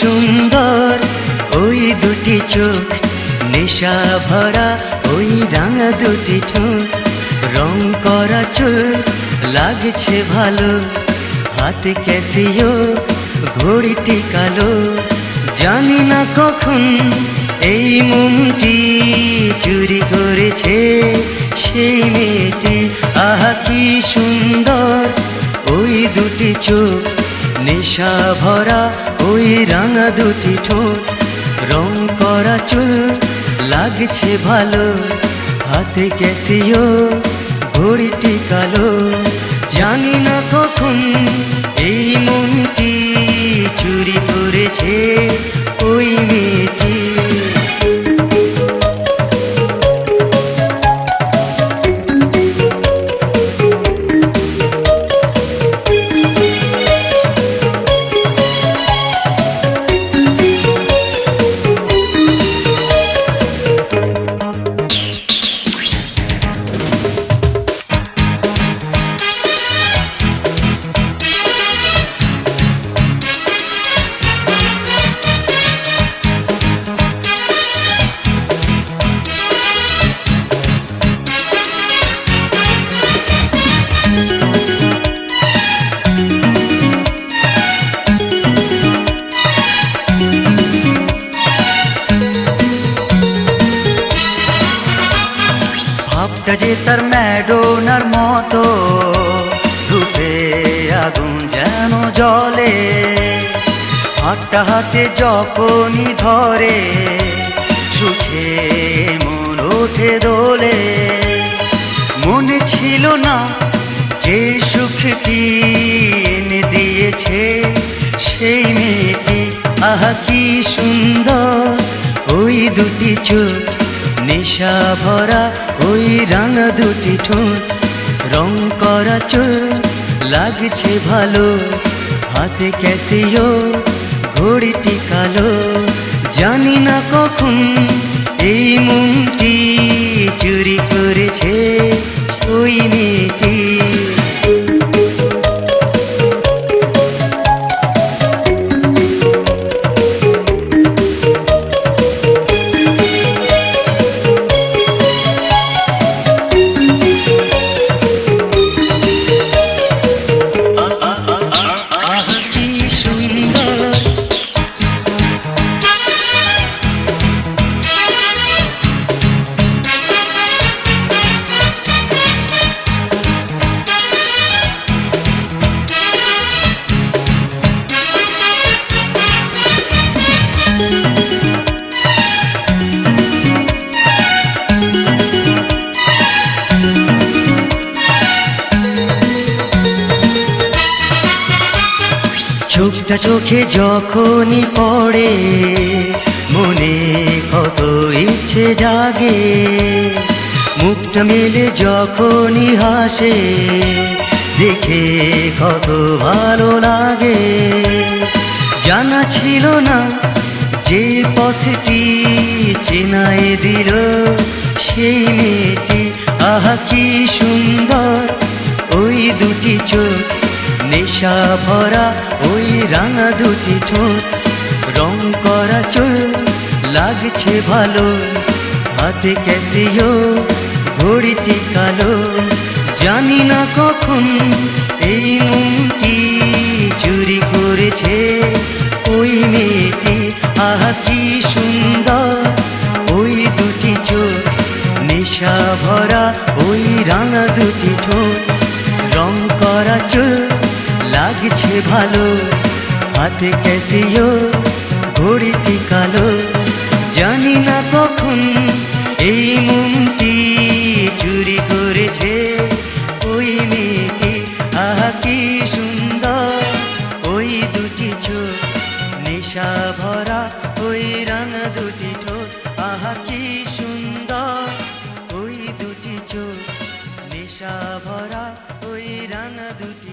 সুন্দর ওই দুটি চোখ, নেশা ভরা ওই রাঙা দুটি ঠোঁট, রং করা চুল লাগছে ভালো, হাতে ক্যাসিও ঘড়িটি কালো। জানি না কখন এই মনটি চুরি করেছে সেই মেয়েটি। আহা কি সুন্দর ওই দুটি চোখ, নেশা ভরা ওই রাঙা দুটি ঠোঁট, রং করা চুল লাগছে ভালো, হাতে ক্যাসিও ঘড়িটি কালো। জানি না কখন এই মনটি চুরি করেছে ওই মেয়েটি। ভাবটা যে তার ম্যাডোনার মতো, রূপে আগুন যেন জ্বলে, হাতটা হাতে যখনই ধরে সুখে মন ওঠে দোলে। মনে ছিল না যে সুখটি এনে দিয়েছে সেই মেয়েটি। আহা কি সুন্দর ওই দুটি চোখ, নেশা ভরা ওই রাঙা দুটি ঠোঁট, রং করা চুল লাগছে ভালো, হাতে ক্যাসিও ঘড়িটি কালো। জানি না কখন এই মনটি চুরি করেছে ওই মেয়েটি। চোখটা চোখে যখনই পড়ে মনে কত ইচ্ছে জাগে, মুখটা মেলে যখনই হাসে দেখে কত ভালো লাগে। জানা ছিল না যে পথটি চেনাই দিল সেই মেয়েটি। আহা কি সুন্দর ওই দুটি চোখ, নেশা ভরা ওই রাঙা দুটি ঠোঁট, রং করা চুল লাগছে ভালো, হাতে ক্যাসিও ঘড়িটি কালো। জানি না কখন এই মনটি চুরি করেছে ওই মেয়েটি। আহা কি সুন্দর ওই দুটি চোখ, নেশা ভরা ওই রাঙা দুটি ঠোঁট, রং করা চুল লাগছে ভালো, হাতে ক্যাসিও ঘড়িটি কালো। জানি না কখন এই মনটি চুরি করেছে ওই মেয়েটি। আহা কি সুন্দর ওই দুটি চোখ, নেশা ভরা ওই রাঙা দুটি ঠোঁট। আহা কি সুন্দর ওই দুটি চোখ, নেশা ভরা ওই রাঙা দুটি